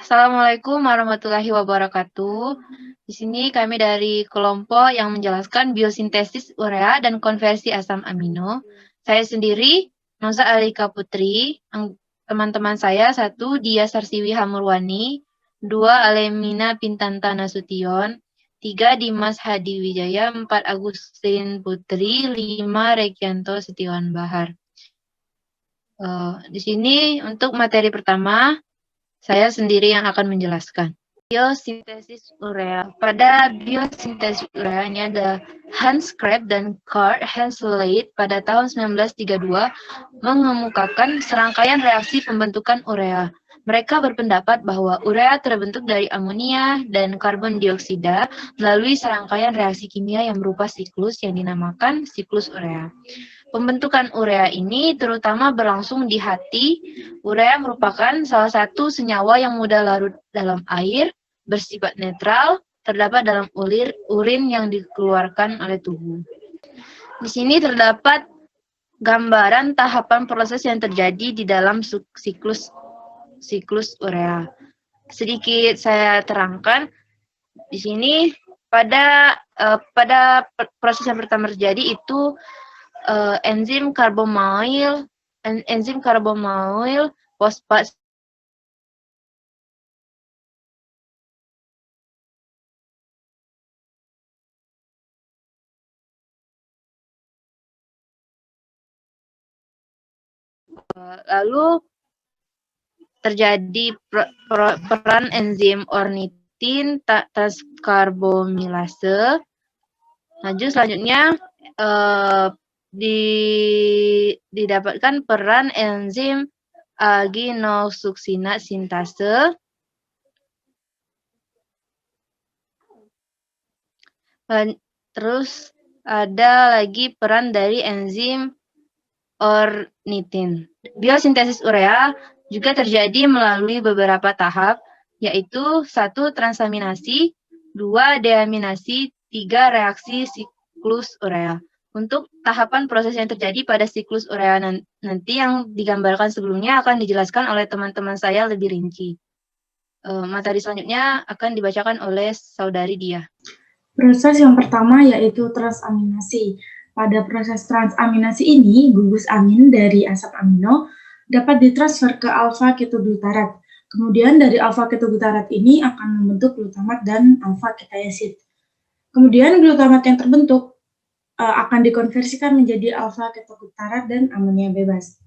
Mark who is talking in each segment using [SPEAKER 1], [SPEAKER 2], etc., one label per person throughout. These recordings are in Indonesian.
[SPEAKER 1] Assalamualaikum warahmatullahi wabarakatuh. Di sini kami dari kelompok yang menjelaskan biosintesis urea dan konversi asam amino. Saya sendiri, Noza Alika Putri, teman-teman saya, 1. Dia Sarsiwi Hamurwani, 2. Alemina Pintanta Nasution, 3. Dimas Hadi Wijaya, 4. Agustin Putri, 5. Rekianto Setiawan Bahar. Di sini untuk materi pertama, saya sendiri yang akan menjelaskan. Biosintesis urea. Pada biosintesis urea ini ada Hans Krebs dan Karl Henseleit pada tahun 1932 mengemukakan serangkaian reaksi pembentukan urea. Mereka berpendapat bahwa urea terbentuk dari amonia dan karbon dioksida melalui serangkaian reaksi kimia yang berupa siklus yang dinamakan siklus urea. Pembentukan urea ini terutama berlangsung di hati. Urea merupakan salah satu senyawa yang mudah larut dalam air, bersifat netral, terdapat dalam urin yang dikeluarkan oleh tubuh. Di sini terdapat gambaran tahapan proses yang terjadi di dalam siklus urea. Sedikit saya terangkan di sini pada proses yang pertama terjadi itu enzim karbamyl fosfat lalu terjadi peran enzim ornitin transkarbamilase. Selanjutnya didapatkan peran enzim alginolsuksinat sintase. Terus ada lagi peran dari enzim ornitin. Biosintesis urea juga terjadi melalui beberapa tahap, yaitu 1. Transaminasi, 2. Deaminasi, 3. Reaksi siklus urea. Untuk tahapan proses yang terjadi pada siklus urea nanti yang digambarkan sebelumnya akan dijelaskan oleh teman-teman saya lebih rinci. Materi selanjutnya akan dibacakan oleh saudari Dia.
[SPEAKER 2] Proses yang pertama yaitu transaminasi. Pada proses transaminasi ini, gugus amin dari asam amino dapat ditransfer ke alfa-ketoglutarat. Kemudian dari alfa-ketoglutarat ini akan membentuk glutamat dan alfa-ketoasid. Kemudian glutamat yang terbentuk akan dikonversikan menjadi alfa-ketoglutarat dan amonia bebas.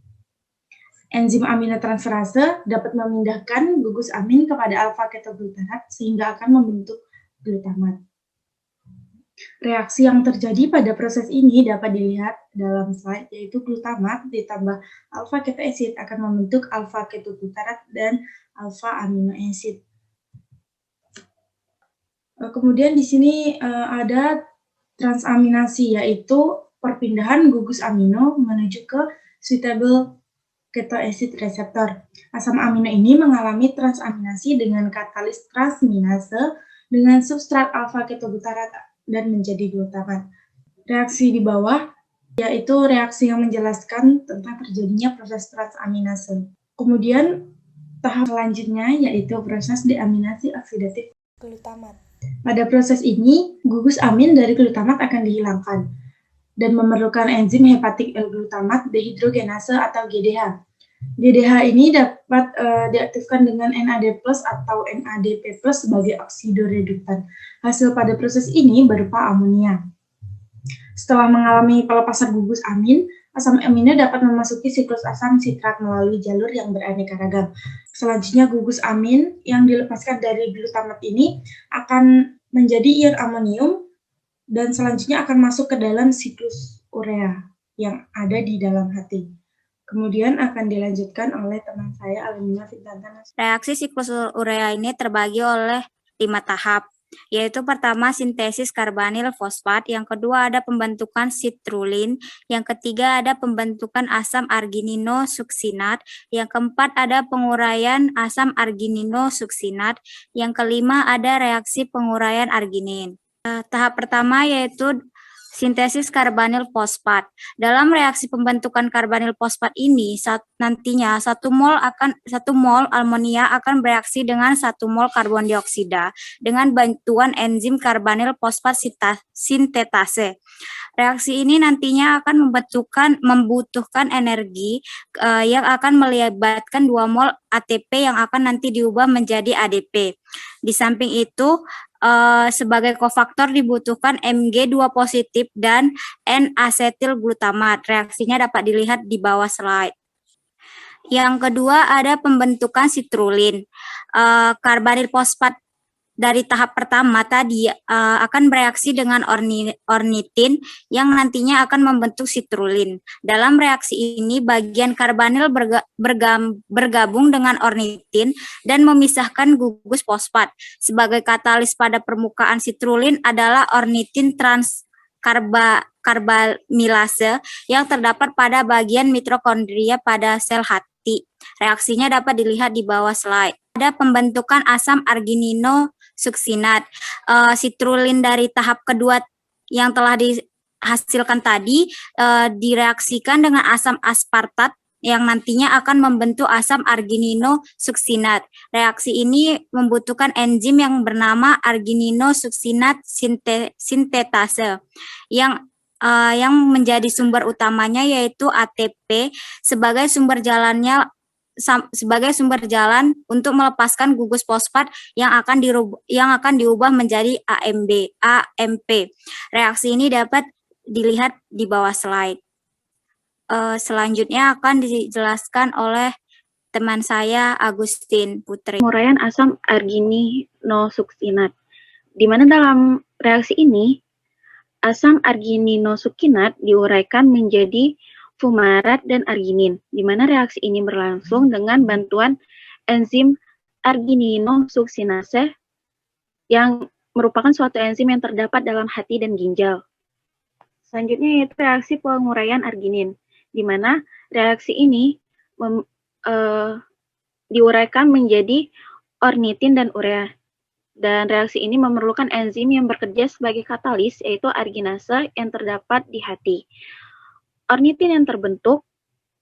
[SPEAKER 2] Enzim aminotransferase dapat memindahkan gugus amin kepada alfa-ketoglutarat sehingga akan membentuk glutamat. Reaksi yang terjadi pada proses ini dapat dilihat dalam slide, yaitu glutamat ditambah alfa-ketoasid akan membentuk alfa-ketoglutarat dan alfa-aminoasid. Kemudian di sini ada transaminasi, yaitu perpindahan gugus amino menuju ke suitable ketoasid receptor. Asam amino ini mengalami transaminasi dengan katalis transminase dengan substrat alfa-ketoglutarat dan menjadi glutamat. Reaksi di bawah yaitu reaksi yang menjelaskan tentang terjadinya proses transaminase. Kemudian tahap selanjutnya yaitu proses deaminasi oksidatif glutamat. Pada proses ini, gugus amin dari glutamat akan dihilangkan dan memerlukan enzim hepatik L-glutamat dehidrogenase atau GDH. GDH ini dapat diaktifkan dengan NAD+ atau NADP+ sebagai oksidoreduktan. Hasil pada proses ini berupa amonia. Setelah mengalami pelepasan gugus amin, asam amino dapat memasuki siklus asam sitrat melalui jalur yang beraneka ragam. Selanjutnya gugus amin yang dilepaskan dari glutamat ini akan menjadi ion amonium dan selanjutnya akan masuk ke dalam siklus urea yang ada di dalam hati. Kemudian akan dilanjutkan oleh teman saya Alemina Pintanta.
[SPEAKER 3] Reaksi siklus urea ini terbagi oleh 5 tahap, yaitu pertama sintesis karbonil fosfat, yang kedua ada pembentukan citrulline, yang ketiga ada pembentukan asam argininosuksinat, yang keempat ada penguraian asam argininosuksinat, yang kelima ada reaksi penguraian arginin. Tahap pertama yaitu Sintesis karbonil fosfat. Dalam reaksi pembentukan karbonil fosfat ini, nantinya 1 mol amonia akan bereaksi dengan 1 mol karbon dioksida dengan bantuan enzim karbonil fosfat sintetase. Reaksi ini nantinya akan membutuhkan energi yang akan melibatkan 2 mol ATP yang akan nanti diubah menjadi ADP. Di samping itu, sebagai kofaktor dibutuhkan Mg2 positif dan N-asetil glutamat. Reaksinya dapat dilihat di bawah slide. Yang kedua ada pembentukan sitrulin. Karbonil fosfat dari tahap pertama tadi akan bereaksi dengan ornitin yang nantinya akan membentuk sitrulin. Dalam reaksi ini bagian karbonil bergabung dengan ornitin dan memisahkan gugus fosfat. Sebagai katalis pada permukaan sitrulin adalah ornitin transkarbamilase yang terdapat pada bagian mitokondria pada sel hati. Reaksinya dapat dilihat di bawah slide. Ada pembentukan asam arginino-suksinat. Sitrulin dari tahap kedua yang telah dihasilkan tadi direaksikan dengan asam aspartat yang nantinya akan membentuk asam arginino-suksinat. Reaksi ini membutuhkan enzim yang bernama arginino-suksinat sintetase yang menjadi sumber utamanya yaitu ATP sebagai sumber jalan untuk melepaskan gugus fosfat yang akan diubah menjadi AMP. Reaksi ini dapat dilihat di bawah slide. Selanjutnya akan dijelaskan oleh teman saya Agustin Putri.
[SPEAKER 4] Penguraian asam arginosuksinat. Di mana dalam reaksi ini asam arginosuksinat diuraikan menjadi fumarat dan arginin, di mana reaksi ini berlangsung dengan bantuan enzim argininosuksinase yang merupakan suatu enzim yang terdapat dalam hati dan ginjal. Selanjutnya yaitu reaksi penguraian arginin, di mana reaksi ini diuraikan menjadi ornitin dan urea. Dan reaksi ini memerlukan enzim yang bekerja sebagai katalis, yaitu arginase yang terdapat di hati. Ornitin yang terbentuk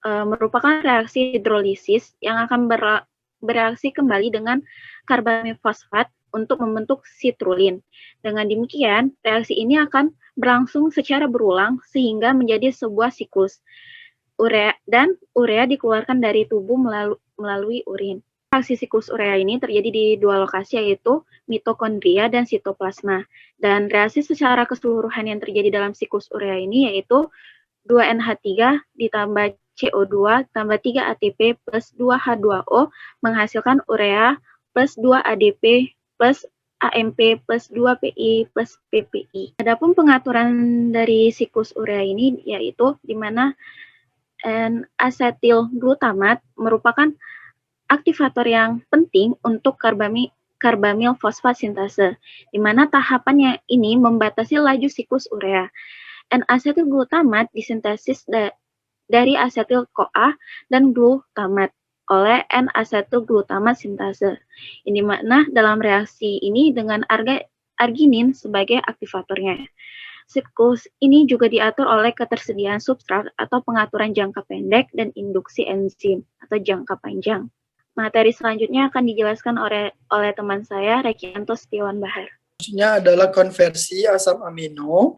[SPEAKER 4] merupakan reaksi hidrolisis yang akan bereaksi kembali dengan karbamil fosfat untuk membentuk sitrulin. Dengan demikian, reaksi ini akan berlangsung secara berulang sehingga menjadi sebuah siklus. Urea dikeluarkan dari tubuh melalui urin. Reaksi siklus urea ini terjadi di 2 lokasi yaitu mitokondria dan sitoplasma. Dan reaksi secara keseluruhan yang terjadi dalam siklus urea ini yaitu 2NH3 ditambah CO2 tambah 3 ATP plus 2 H2O menghasilkan urea plus 2 ADP plus AMP plus 2 PI plus PPI. Adapun pengaturan dari siklus urea ini yaitu di mana N-asetil glutamat merupakan aktivator yang penting untuk karbamil fosfat sintase, di mana tahapannya ini membatasi laju siklus urea. N-asetil glutamat disintesis dari asetil CoA dan glutamat oleh N-asetil glutamat sintase. Ini mana dalam reaksi ini dengan arginin sebagai aktivatornya. Siklus ini juga diatur oleh ketersediaan substrat atau pengaturan jangka pendek dan induksi enzim atau jangka panjang. Materi selanjutnya akan dijelaskan oleh teman saya, Rekianto Setiawan Bahar.
[SPEAKER 5] Selanjutnya adalah konversi asam amino.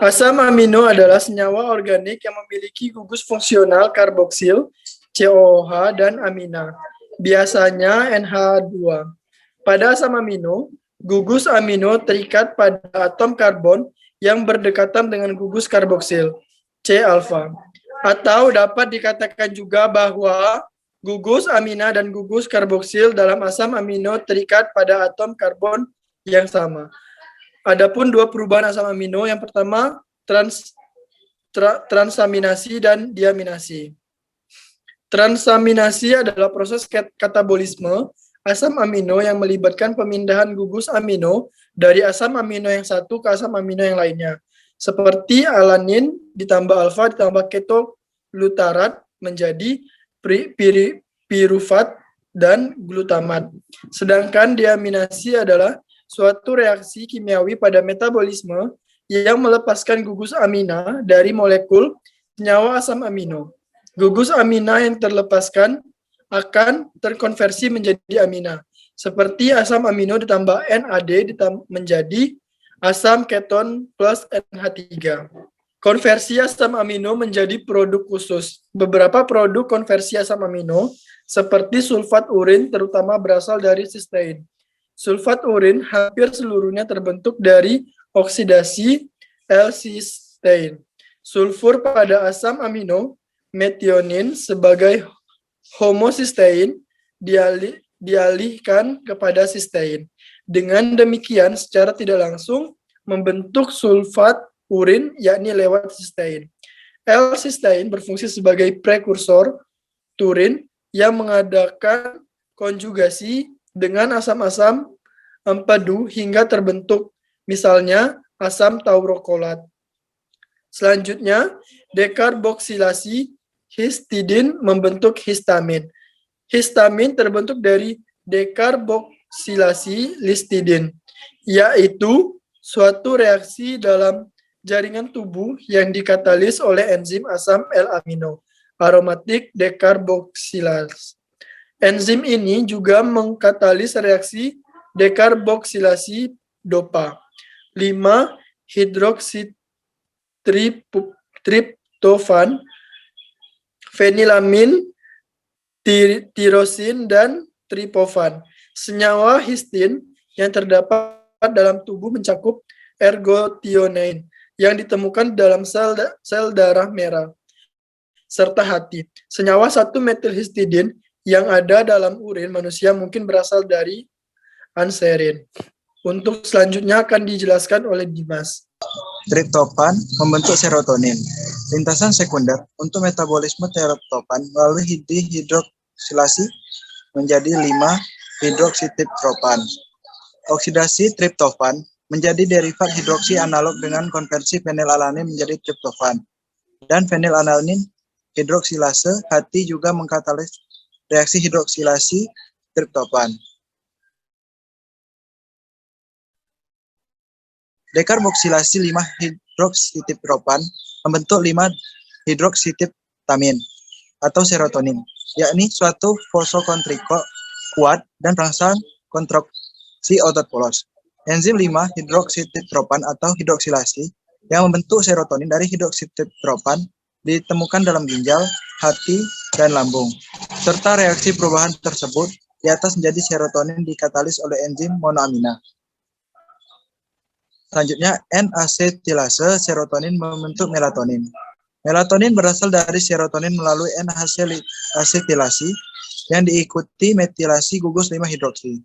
[SPEAKER 5] Asam amino adalah senyawa organik yang memiliki gugus fungsional karboksil, COOH, dan amina. Biasanya NH2. Pada asam amino, gugus amino terikat pada atom karbon yang berdekatan dengan gugus karboksil, C-alfa. Atau dapat dikatakan juga bahwa gugus amina dan gugus karboksil dalam asam amino terikat pada atom karbon yang sama. Adapun 2 perubahan asam amino, yang pertama transaminasi dan diaminasi. Transaminasi adalah proses katabolisme asam amino yang melibatkan pemindahan gugus amino dari asam amino yang satu ke asam amino yang lainnya. Seperti alanin ditambah alfa ditambah ketoglutarat menjadi pirufat dan glutamat. Sedangkan diaminasi adalah suatu reaksi kimiawi pada metabolisme yang melepaskan gugus amina dari molekul senyawa asam amino. Gugus amina yang terlepaskan akan terkonversi menjadi amina. Seperti asam amino ditambah NAD menjadi asam keton plus NH3. Konversi asam amino menjadi produk khusus. Beberapa produk konversi asam amino seperti sulfat urin terutama berasal dari sistein. Sulfat urin hampir seluruhnya terbentuk dari oksidasi L-sistein. Sulfur pada asam amino metionin sebagai homosistein dialihkan kepada sistein. Dengan demikian, secara tidak langsung membentuk sulfat urin, yakni lewat sistein. L-sistein berfungsi sebagai prekursor turin yang mengadakan konjugasi dengan asam-asam empedu hingga terbentuk, misalnya asam taurokolat. Selanjutnya, dekarboksilasi histidin membentuk histamin. Histamin terbentuk dari dekarboksilasi histidin, yaitu suatu reaksi dalam jaringan tubuh yang dikatalis oleh enzim asam L-amino, aromatik dekarboksilase. Enzim ini juga mengkatalis reaksi dekarboksilasi dopa. 5. Hidroksitriptofan, fenilamin, tirosin, dan triptofan. Senyawa histin yang terdapat dalam tubuh mencakup ergothionein yang ditemukan dalam sel darah merah serta hati. Senyawa 1-metilhistidin yang ada dalam urin manusia mungkin berasal dari anserin. Untuk selanjutnya akan dijelaskan oleh Dimas.
[SPEAKER 6] Triptofan membentuk serotonin. Lintasan sekunder untuk metabolisme triptofan melalui dihidroksilasi menjadi 5-hidroksitriptofan. Oksidasi triptofan menjadi derivat hidroksi analog dengan konversi fenilalanin menjadi triptofan. Dan fenilalanin hidroksilase hati juga mengkatalis reaksi hidroksilasi triptofan. Dekarboksilasi 5-hidroksitriptofan membentuk 5-hidroksitriptamin atau serotonin, yakni suatu fosfokontriko kuat dan perangsang kontraksi otot polos. Enzim 5-hidroksitriptofan atau hidroksilasi yang membentuk serotonin dari hidroksitriptofan ditemukan dalam ginjal, hati, dan lambung. Serta reaksi perubahan tersebut di atas menjadi serotonin dikatalis oleh enzim monoamina. Selanjutnya, N-asetilase serotonin membentuk melatonin. Melatonin berasal dari serotonin melalui N-asetilasi yang diikuti metilasi gugus 5-hidroksi.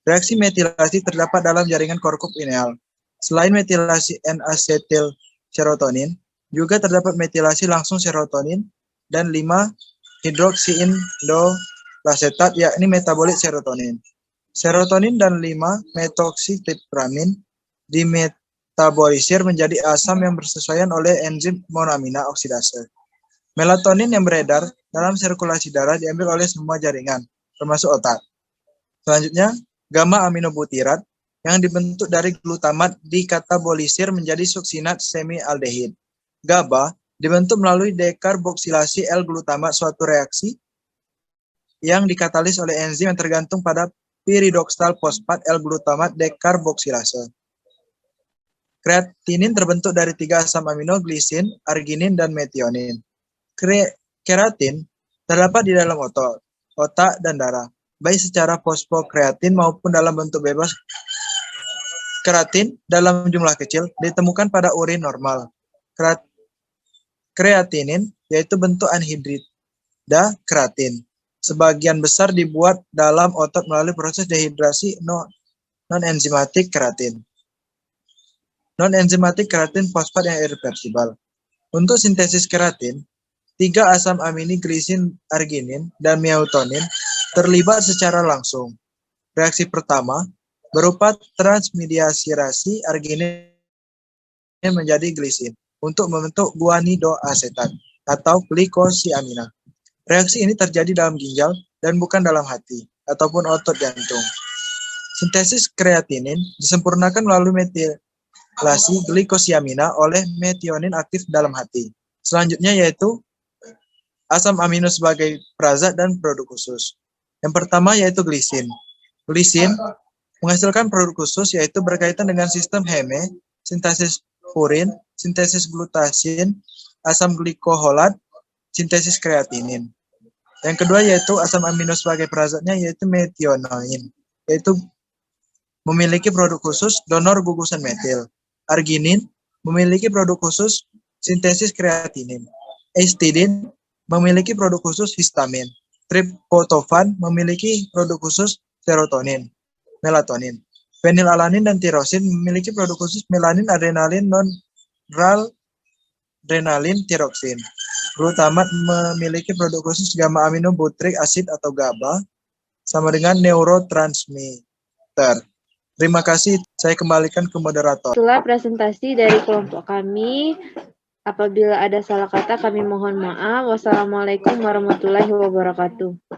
[SPEAKER 6] Reaksi metilasi terdapat dalam jaringan korku pineal. Selain metilasi N-asetil serotonin, juga terdapat metilasi langsung serotonin dan 5-hidroksiindolasetat, yakni metabolit serotonin. Serotonin dan 5-metoksitriptamin dimetabolisir menjadi asam yang bersesuaian oleh enzim monoamina oksidase. Melatonin yang beredar dalam sirkulasi darah diambil oleh semua jaringan, termasuk otak. Selanjutnya, gamma aminobutirat yang dibentuk dari glutamat dikatabolisir menjadi suksinat semialdehid. GABA dibentuk melalui dekarboksilasi L-glutamat, suatu reaksi yang dikatalis oleh enzim yang tergantung pada piridoksal fosfat L-glutamat dekarboksilase. Kreatinin terbentuk dari 3 asam amino, glisin, arginin, dan metionin. Keratin terdapat di dalam otak, dan darah, baik secara fosfokreatin maupun dalam bentuk bebas. Keratin dalam jumlah kecil ditemukan pada urin normal. Kreatinin yaitu bentuk anhidrida keratin. Sebagian besar dibuat dalam otot melalui proses dehidrasi non-enzimatik keratin. Non-enzimatik keratin fosfat yang irreversibel. Untuk sintesis keratin, 3 asam amino glisin, arginin, dan myotonin terlibat secara langsung. Reaksi pertama berupa transmediasi arginin menjadi glisin untuk membentuk guanidoasetat atau glikosiamina. Reaksi ini terjadi dalam ginjal dan bukan dalam hati ataupun otot jantung. Sintesis kreatinin disempurnakan melalui mengregulasi glikosiamina oleh metionin aktif dalam hati. Selanjutnya yaitu asam amino sebagai perazat dan produk khusus. Yang pertama yaitu glisin. Glisin menghasilkan produk khusus yaitu berkaitan dengan sistem heme, sintesis furin, sintesis glutasin, asam glikoholat, sintesis kreatinin. Yang kedua yaitu asam amino sebagai perazatnya yaitu metionin, yaitu memiliki produk khusus donor gugusan metil. Arginin memiliki produk khusus sintesis kreatinin. Histidin memiliki produk khusus histamin. Triptofan memiliki produk khusus serotonin, melatonin. Fenilalanin dan tirosin memiliki produk khusus melanin, adrenalin, noradrenalin, tiroksin. Glutamat memiliki produk khusus gamma amino butyric acid atau GABA sama dengan neurotransmitter. Terima kasih, saya kembalikan ke moderator.
[SPEAKER 1] Itulah presentasi dari kelompok kami. Apabila ada salah kata, kami mohon maaf. Wassalamualaikum warahmatullahi wabarakatuh.